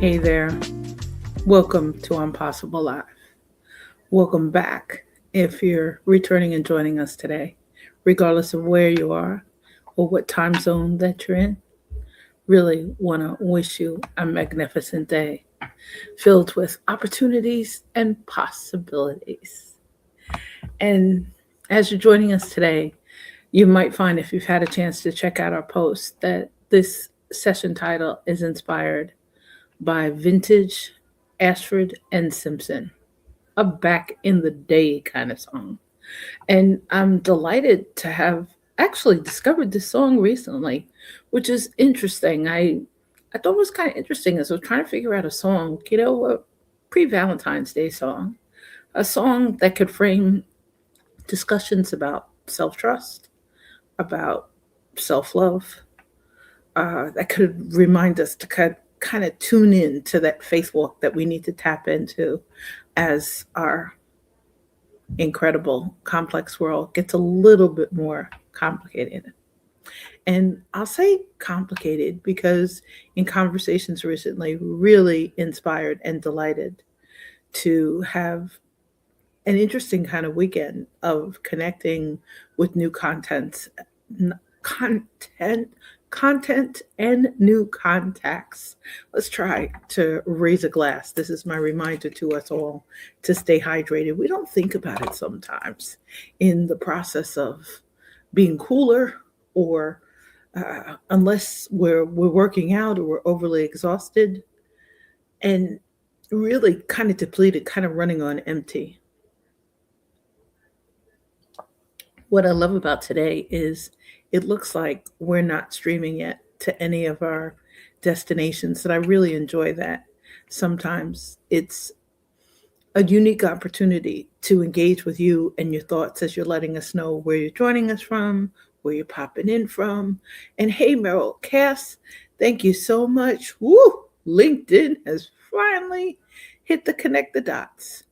Hey there. Welcome to Impossible Live. Welcome back if you're returning and joining us today, regardless of where you are or what time zone that you're in. Really want to wish you a magnificent day filled with opportunities and possibilities. And as you're joining us today, you might find if you've had a chance to check out our post that this session title is inspired by vintage Ashford and Simpson, a back in the day kind of song. And I'm delighted to have actually discovered this song recently, which is interesting. I thought it was kind of interesting as I was trying to figure out a song, a pre-Valentine's Day song, a song that could frame discussions about self-trust, about self-love, that could remind us to kind of tune in to that faith walk that we need to tap into as our incredible, complex world gets a little bit more complicated. And I'll say complicated because in conversations recently, really inspired and delighted to have an interesting kind of weekend of connecting with new content content and new contacts. Let's try to raise a glass. This is my reminder to us all to stay hydrated. We don't think about it sometimes in the process of being cooler or unless we're working out or we're overly exhausted and really kind of depleted, kind of running on empty. What I love about today is it looks like we're not streaming yet to any of our destinations, and I really enjoy that. Sometimes it's a unique opportunity to engage with you and your thoughts as you're letting us know where you're joining us from, where you're popping in from. And hey, Meryl, Cass, thank you so much. Woo! LinkedIn has finally hit the connect the dots.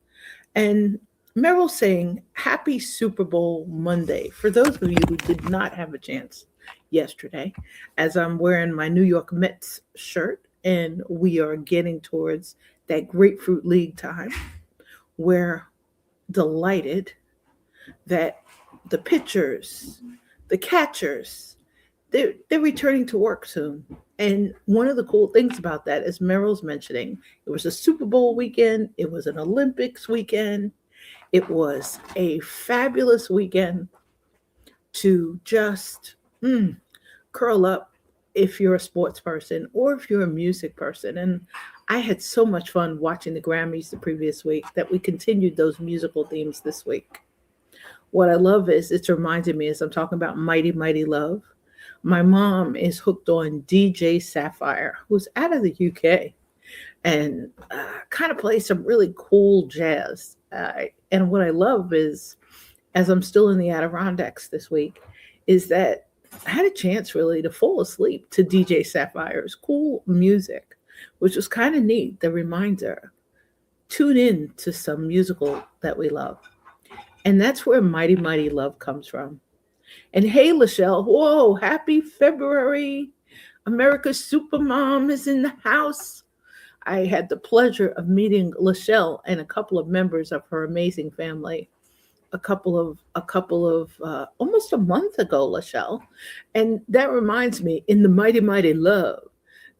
And Meryl saying, Happy Super Bowl Monday. For those of you who did not have a chance yesterday, as I'm wearing my New York Mets shirt, and we are getting towards that Grapefruit League time, we're delighted that the pitchers, the catchers, they're returning to work soon. And one of the cool things about that, as Meryl's mentioning, it was a Super Bowl weekend, it was an Olympics weekend, it was a fabulous weekend to just curl up if you're a sports person or if you're a music person. And I had so much fun watching the Grammys the previous week that we continued those musical themes this week. What I love is it's reminded me as I'm talking about Mighty Mighty Love. My mom is hooked on DJ Sapphire, who's out of the UK and kind of plays some really cool jazz. And what I love is, as I'm still in the Adirondacks this week, is that I had a chance really to fall asleep to DJ Sapphire's cool music, which was kind of neat. The reminder tune in to some musical that we love. And that's where Mighty Mighty Love comes from. And hey, Lachelle, whoa, happy February. America's Supermom is in the house. I had the pleasure of meeting Lachelle and a couple of members of her amazing family a couple of almost a month ago, Lachelle. And that reminds me, in the Mighty Mighty Love,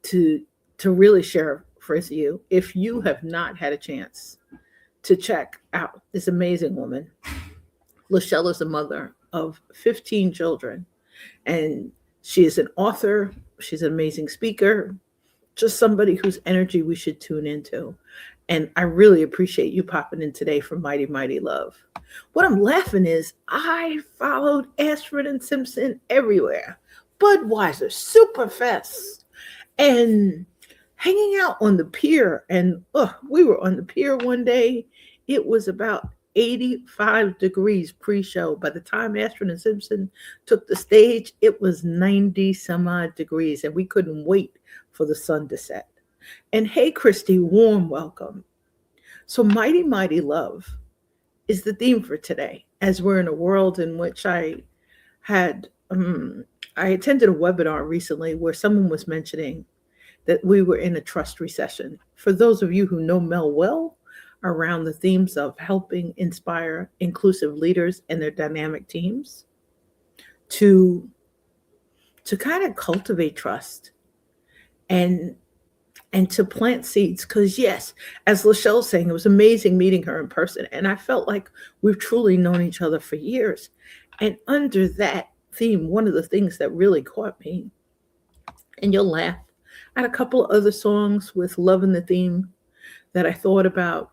to really share with you, if you have not had a chance to check out this amazing woman. Lachelle is a mother of 15 children, and she is an author. She's an amazing speaker, just somebody whose energy we should tune into. And I really appreciate you popping in today for Mighty Mighty Love. What I'm laughing is I followed Ashford and Simpson everywhere. Budweiser, Superfest, and hanging out on the pier. And we were on the pier one day. It was about 85 degrees pre-show. By the time Ashford and Simpson took the stage, it was 90 some odd degrees, and we couldn't wait for the sun to set. And hey, Christy, warm welcome. So, Mighty Mighty Love is the theme for today, as we're in a world in which had, I attended a webinar recently where someone was mentioning that we were in a trust recession. For those of you who know Mel well, around the themes of helping inspire inclusive leaders and their dynamic teams to kind of cultivate trust and to plant seeds. Because yes, as Lachelle's saying, it was amazing meeting her in person, and I felt like we've truly known each other for years. And under that theme, one of the things that really caught me, and you'll laugh, I had a couple of other songs with love in the theme that I thought about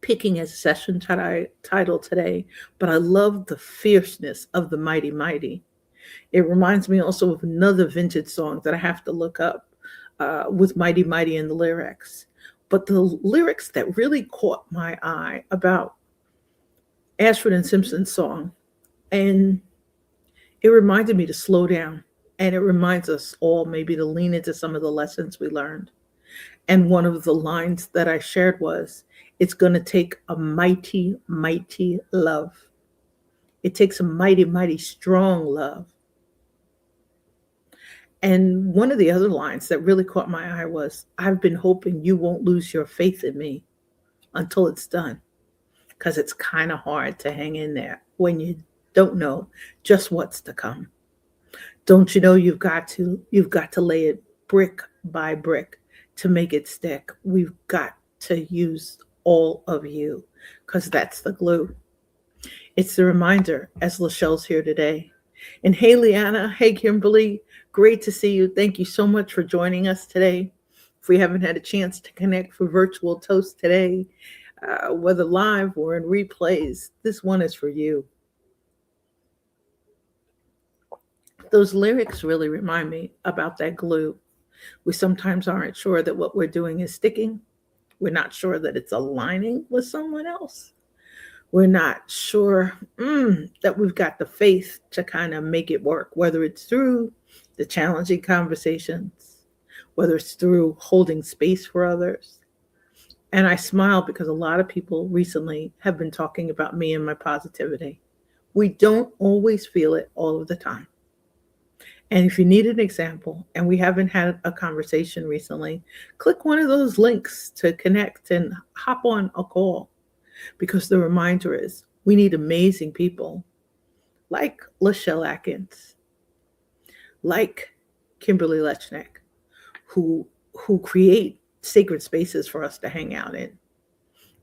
picking as a session title today, but I love the fierceness of the mighty mighty. It reminds me also of another vintage song that I have to look up with mighty mighty in the lyrics. But the lyrics that really caught my eye about Ashford and Simpson's song, and it reminded me to slow down, and it reminds us all maybe to lean into some of the lessons we learned. And one of the lines that I shared was, it's going to take a mighty, mighty love. It takes a mighty, mighty strong love. And one of the other lines that really caught my eye was, I've been hoping you won't lose your faith in me until it's done. Because it's kind of hard to hang in there when you don't know just what's to come. Don't you know you've got to lay it brick by brick to make it stick. We've got to use all of you, because that's the glue. It's the reminder, as Lachelle's here today. And hey, Leanna, hey, Kimberly, great to see you. Thank you so much for joining us today. If we haven't had a chance to connect for virtual toast today, whether live or in replays, this one is for you. Those lyrics really remind me about that glue. We sometimes aren't sure that what we're doing is sticking. We're not sure that it's aligning with someone else. We're not sure that we've got the faith to kind of make it work, whether it's through the challenging conversations, whether it's through holding space for others. And I smile because a lot of people recently have been talking about me and my positivity. We don't always feel it all of the time. And if you need an example, and we haven't had a conversation recently, click one of those links to connect and hop on a call. Because the reminder is, we need amazing people like Lachelle Atkins, like Kimberly Lechnick, who create sacred spaces for us to hang out in.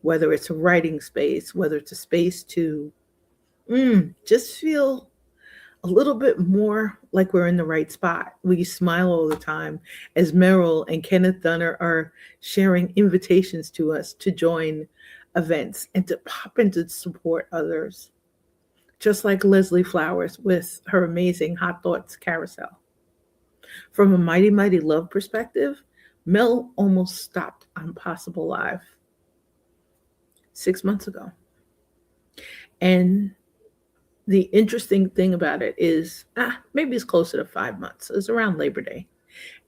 Whether it's a writing space, whether it's a space to just feel a little bit more like we're in the right spot. We smile all the time as Meryl and Kenneth Dunner are sharing invitations to us to join events and to pop in to support others. Just like Leslie Flowers with her amazing Hot Thoughts Carousel. From a mighty, mighty love perspective, Mel almost stopped on Possible Live 6 months ago. And the interesting thing about it is, maybe it's closer to 5 months. It was around Labor Day.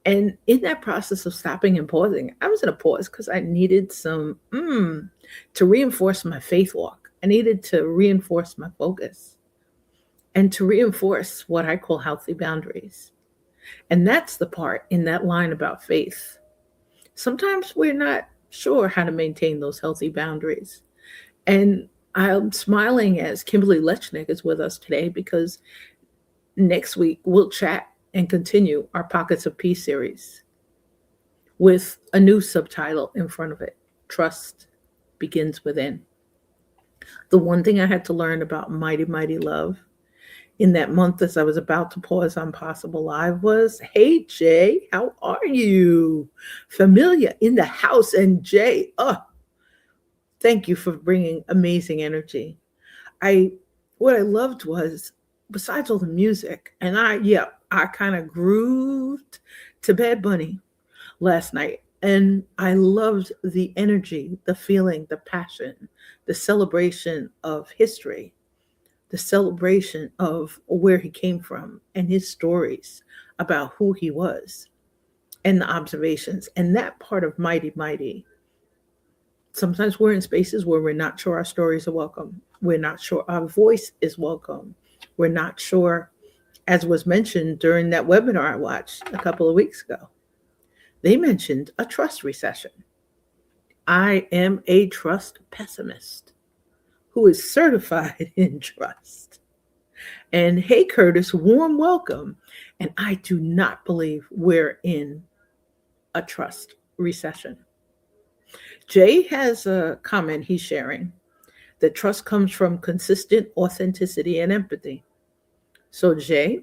And in that process of stopping and pausing, I was in a pause because I needed some to reinforce my faith walk. I needed to reinforce my focus and to reinforce what I call healthy boundaries. And that's the part in that line about faith. Sometimes we're not sure how to maintain those healthy boundaries. And I'm smiling as Kimberly Lechnick is with us today, because next week we'll chat and continue our Pockets of Peace series with a new subtitle in front of it. Trust begins within. The one thing I had to learn about mighty, mighty love in that month as I was about to pause on Possible Live was, hey, Jay, how are you? Familia in the house. And Jay, thank you for bringing amazing energy. What I loved was, besides all the music, and I kind of grooved to Bad Bunny last night. And I loved the energy, the feeling, the passion, the celebration of history, the celebration of where he came from and his stories about who he was and the observations. And that part of Mighty Mighty, sometimes we're in spaces where we're not sure our stories are welcome. We're not sure our voice is welcome. We're not sure, as was mentioned during that webinar I watched a couple of weeks ago, They mentioned a trust recession. I am a trust pessimist who is certified in trust. And hey, Curtis, warm welcome. And I do not believe we're in a trust recession. Jay has a comment he's sharing that trust comes from consistent authenticity and empathy. So, Jay,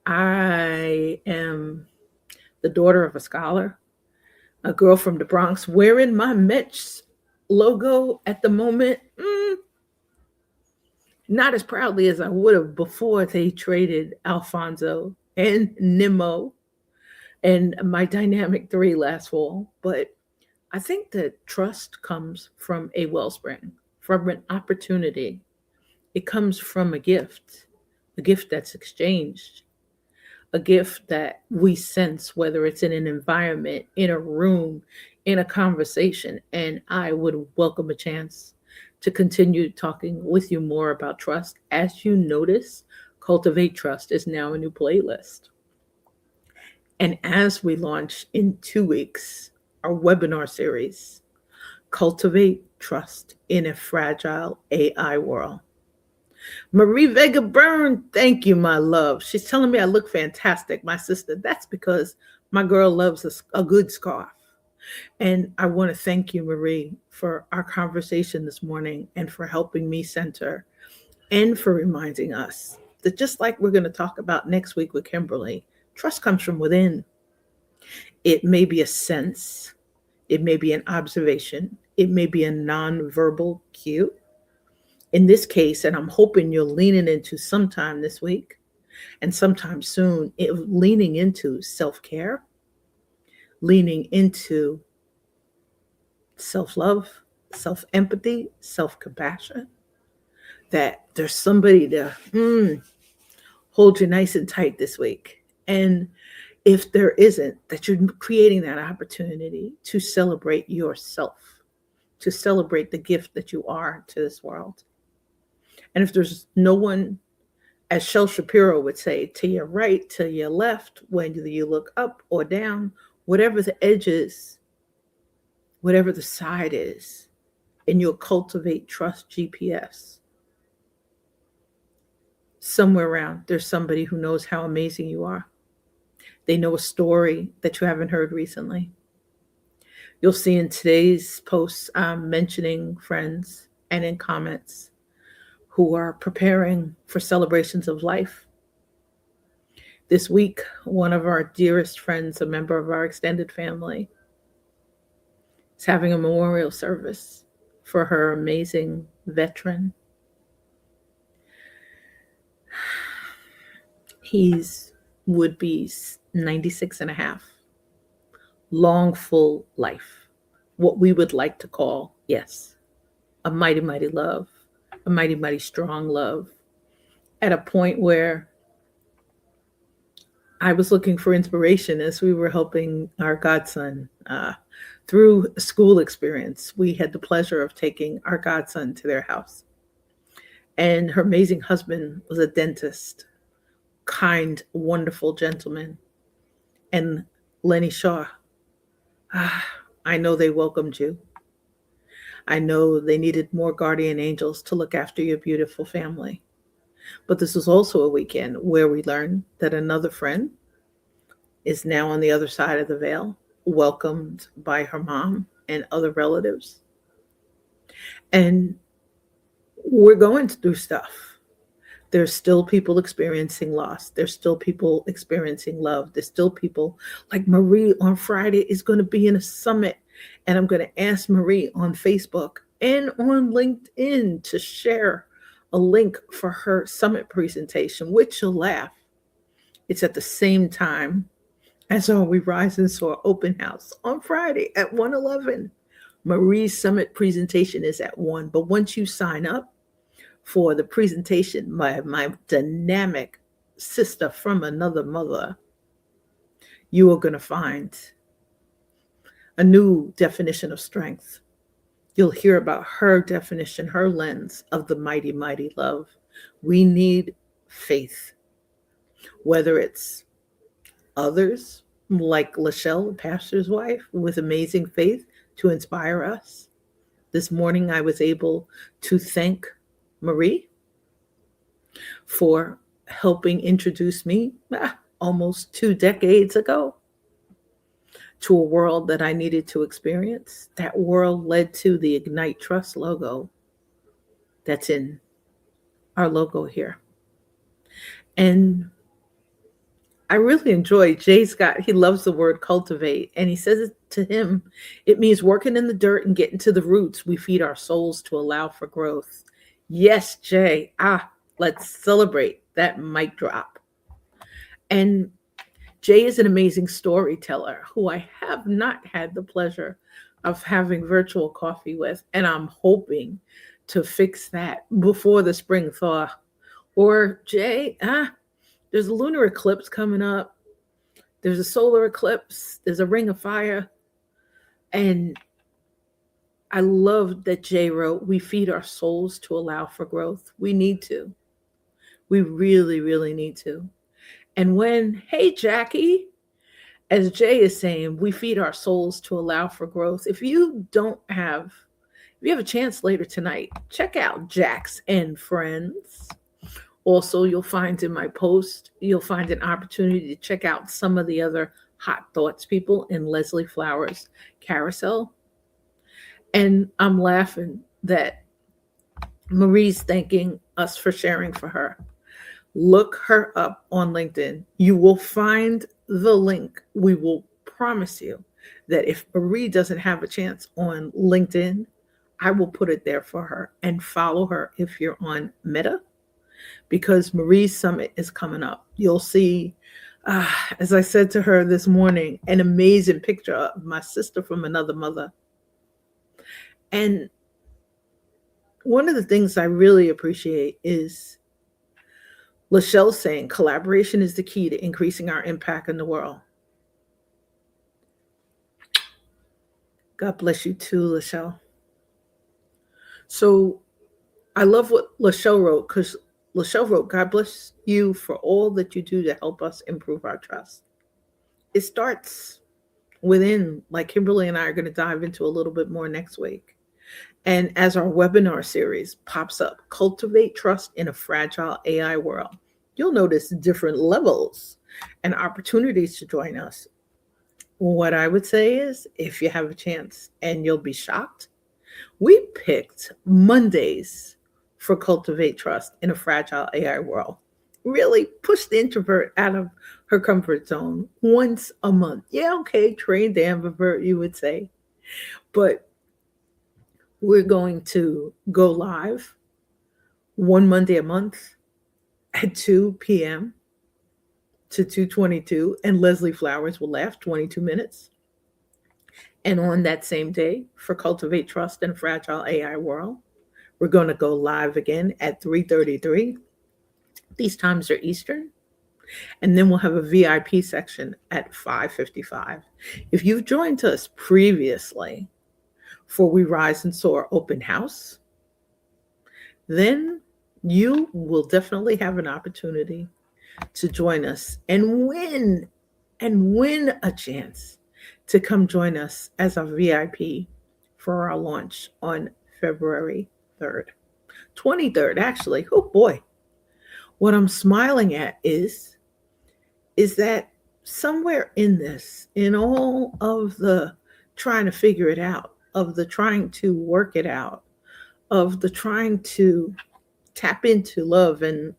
I am the daughter of a scholar, a girl from the Bronx, wearing my Mets logo at the moment. Not as proudly as I would have before they traded Alfonso and Nimmo and my dynamic three last fall. But I think that trust comes from a wellspring, from an opportunity. It comes from a gift that's exchanged, a gift that we sense, whether it's in an environment, in a room, in a conversation. And I would welcome a chance to continue talking with you more about trust. As you notice, Cultivate Trust is now a new playlist. And as we launch in 2 weeks, our webinar series, Cultivate Trust in a Fragile AI World. Marie Vega Byrne, thank you, my love. She's telling me I look fantastic, my sister. That's because my girl loves a good scarf. And I want to thank you, Marie, for our conversation this morning and for helping me center and for reminding us that just like we're going to talk about next week with Kimberly, trust comes from within. It may be a sense, it may be an observation, it may be a nonverbal cue. In this case, and I'm hoping you're leaning into sometime this week and sometime soon, leaning into self care, leaning into self love, self empathy, self compassion. That there's somebody to hold you nice and tight this week. And if there isn't, that you're creating that opportunity to celebrate yourself, to celebrate the gift that you are to this world. And if there's no one, as Shel Shapiro would say, to your right, to your left, whether you look up or down, whatever the edge is, whatever the side is, in your Cultivate Trust GPS, somewhere around, there's somebody who knows how amazing you are. They know a story that you haven't heard recently. You'll see in today's posts, I'm mentioning friends and in comments who are preparing for celebrations of life. This week, one of our dearest friends, a member of our extended family, is having a memorial service for her amazing veteran. He's would be 96 and a half. Long, full life. What we would like to call, yes, a mighty, mighty love, a mighty, mighty strong love, at a point where I was looking for inspiration as we were helping our godson through a school experience. We had the pleasure of taking our godson to their house. And her amazing husband was a dentist, kind, wonderful gentleman. And Lenny Shaw, I know they welcomed you. I know they needed more guardian angels to look after your beautiful family. But this was also a weekend where we learned that another friend is now on the other side of the veil, welcomed by her mom and other relatives. And we're going through stuff. There's still people experiencing loss. There's still people experiencing love. There's still people like Marie on Friday is going to be in a summit. And I'm going to ask Marie on Facebook and on LinkedIn to share a link for her summit presentation, which you'll laugh. It's at the same time as our We Rise and Soar open house on Friday at 1:11. Marie's summit presentation is at 1. But once you sign up for the presentation, my dynamic sister from another mother, you are going to find a new definition of strength. You'll hear about her definition, her lens of the mighty, mighty love. We need faith, whether it's others, like Lachelle, the pastor's wife, with amazing faith to inspire us. This morning, I was able to thank Marie for helping introduce me almost 2 decades ago to a world that I needed to experience. That world led to the Ignite Trust logo that's in our logo here. And I really enjoy Jay's got, he loves the word cultivate. And he says it to him, it means working in the dirt and getting to the roots. We feed our souls to allow for growth. Yes, Jay. Let's celebrate that mic drop. And Jay is an amazing storyteller who I have not had the pleasure of having virtual coffee with. And I'm hoping to fix that before the spring thaw. Or, Jay, there's a lunar eclipse coming up. There's a solar eclipse. There's a ring of fire. And I love that Jay wrote, we feed our souls to allow for growth. We need to. We really, really need to. And when, hey, Jackie, as Jay is saying, we feed our souls to allow for growth. If you have a chance later tonight, check out Jax and Friends. Also, you'll find in my post, you'll find an opportunity to check out some of the other Hot Thoughts people in Leslie Flowers' carousel. And I'm laughing that Marie's thanking us for sharing for her. Look her up on LinkedIn. You will find the link. We will promise you that if Marie doesn't have a chance on LinkedIn, I will put it there for her, and follow her if you're on Meta, because Marie's summit is coming up. You'll see, as I said to her this morning, an amazing picture of my sister from another mother. And one of the things I really appreciate is Lachelle saying collaboration is the key to increasing our impact in the world. God bless you too, Lachelle. So I love what Lachelle wrote, because Lachelle wrote, God bless you for all that you do to help us improve our trust. It starts within, like Kimberly and I are going to dive into a little bit more next week. And as our webinar series pops up, Cultivate Trust in a Fragile AI World, you'll notice different levels and opportunities to join us. What I would say is, if you have a chance, and you'll be shocked, we picked Mondays for Cultivate Trust in a Fragile AI World. Really push the introvert out of her comfort zone once a month. Yeah, okay, train the ambivert, you would say. But we're going to go live one Monday a month at 2 p.m. to 2:22, and Leslie Flowers will laugh 22 minutes. And on that same day, for Cultivate Trust in a Fragile AI World, we're going to go live again at 3:33. These times are Eastern. And then we'll have a VIP section at 5:55. If you've joined us previously for We Rise and Soar Open House, then you will definitely have an opportunity to join us and win a chance to come join us as a VIP for our launch on February 3rd. 23rd, actually. Oh boy. What I'm smiling at is that somewhere in this, in all of the trying to figure it out, of the trying to work it out, of the trying to tap into love, and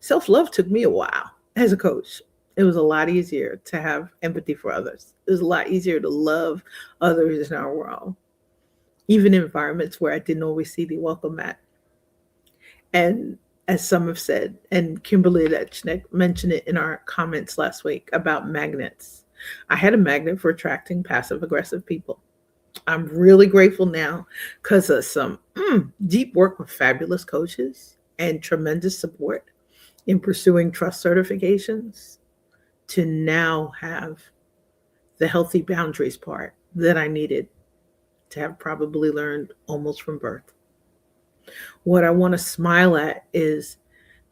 self-love took me a while as a coach. It was a lot easier to have empathy for others. It was a lot easier to love others in our world, even in environments where I didn't always see the welcome at. And as some have said, and Kimberly Lechnick mentioned it in our comments last week about magnets. I had a magnet for attracting passive-aggressive people. I'm really grateful now because of some deep work with fabulous coaches and tremendous support in pursuing trust certifications to now have the healthy boundaries part that I needed to have probably learned almost from birth. What I want to smile at is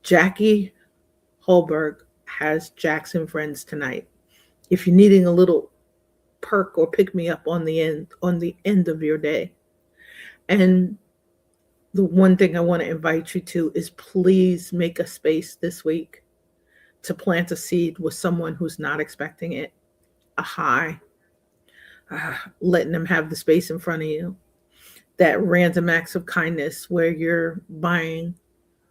Jackie Holberg has Jackson Friends tonight. if you're needing a little perk or pick me up on the end of your day. And the one thing I want to invite you to is please make a space this week to plant a seed with someone who's not expecting it. A high, letting them have the space in front of you. That random acts of kindness where you're buying,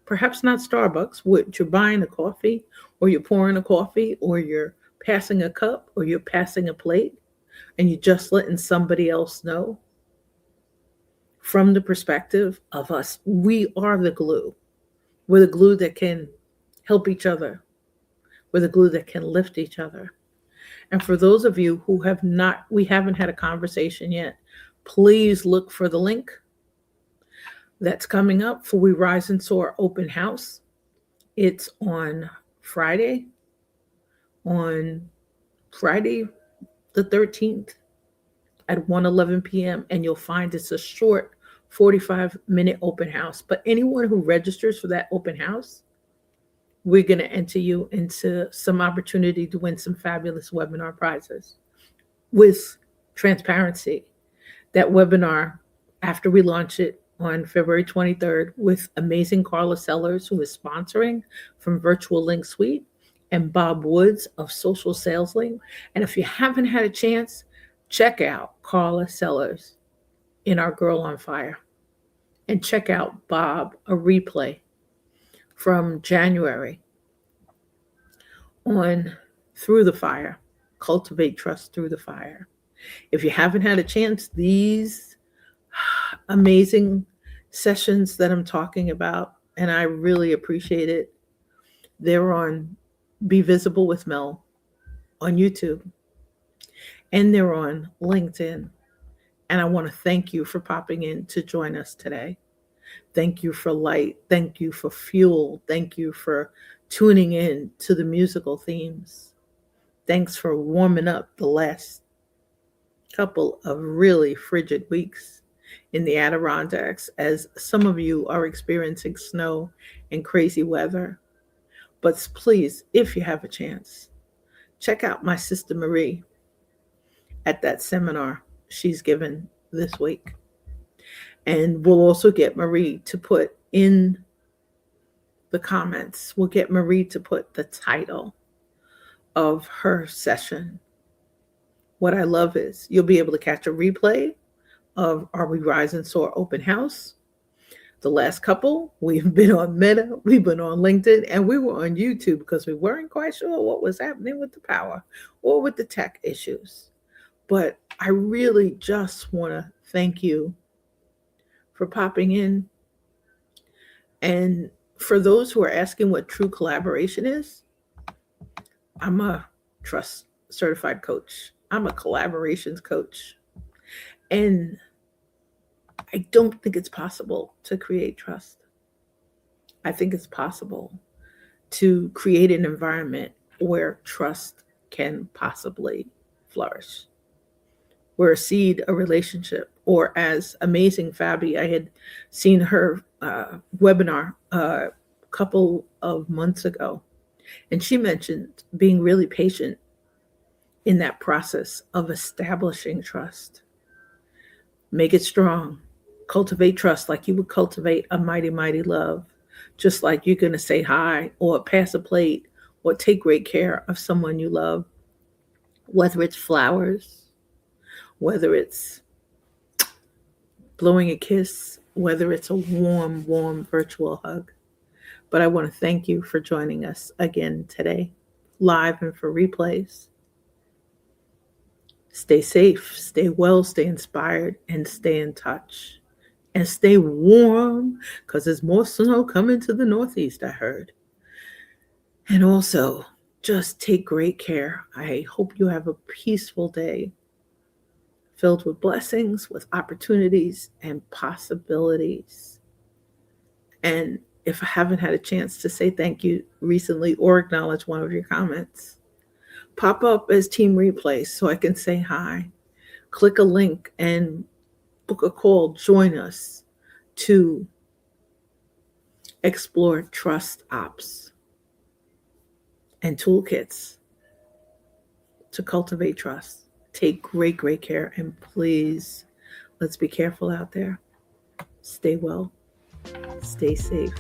perhaps not Starbucks, what you're buying a coffee, or you're pouring a coffee, or you're passing a cup, or you're passing a plate, and you're just letting somebody else know from the perspective of us. We are the glue. We're the glue that can help each other. We're the glue that can lift each other. And for those of you who have not, we haven't had a conversation yet, please look for the link that's coming up for We Rise and Soar open house. It's on Friday, on Friday the 13th at 1:11 p.m. And you'll find it's a short 45-minute open house. But anyone who registers for that open house, we're going to enter you into some opportunity to win some fabulous webinar prizes with transparency. That webinar, after we launch it on February 23rd, with amazing Carla Sellers, who is sponsoring from Virtual Link Suite, and Bob Woods of Social Sales Link. And if you haven't had a chance, check out Carla Sellers in Our Girl on Fire. And check out Bob, a replay from January on Through the Fire, Cultivate Trust Through the Fire. If you haven't had a chance, these amazing sessions that I'm talking about, and I really appreciate it, they're on Be Visible with Mel on YouTube, and they're on LinkedIn. And I want to thank you for popping in to join us today. Thank you for light. Thank you for fuel. Thank you for tuning in to the musical themes. Thanks for warming up the last couple of really frigid weeks in the Adirondacks, as some of you are experiencing snow and crazy weather. But please, if you have a chance, check out my sister Marie at that seminar she's given this week. And we'll also get Marie to put in the comments, we'll get Marie to put the title of her session. What I love is you'll be able to catch a replay of our We Rise and Soar open house. The last couple, we've been on Meta, we've been on LinkedIn, and we were on YouTube because we weren't quite sure what was happening with the power or with the tech issues. But I really just want to thank you for popping in. And for those who are asking what true collaboration is, I'm a trust certified coach. I'm a collaborations coach. And I don't think it's possible to create trust. I think it's possible to create an environment where trust can possibly flourish, where a seed, a relationship, or as amazing Fabi, I had seen her webinar a couple of months ago, and she mentioned being really patient in that process of establishing trust. Make it strong. Cultivate trust like you would cultivate a mighty, mighty love. Just like you're going to say hi or pass a plate or take great care of someone you love, whether it's flowers, whether it's blowing a kiss, whether it's a warm, warm virtual hug. But I want to thank you for joining us again today, live and for replays. Stay safe, stay well, stay inspired, and stay in touch. And stay warm, because there's more snow coming to the Northeast, I heard. And also, just take great care. I hope you have a peaceful day filled with blessings, with opportunities and possibilities. And if I haven't had a chance to say thank you recently or acknowledge one of your comments, pop up as team replays so I can say hi. Click a link and book a call. Join us to explore trust ops and toolkits to cultivate trust. Take great, great care. And please, let's be careful out there. Stay well, stay safe.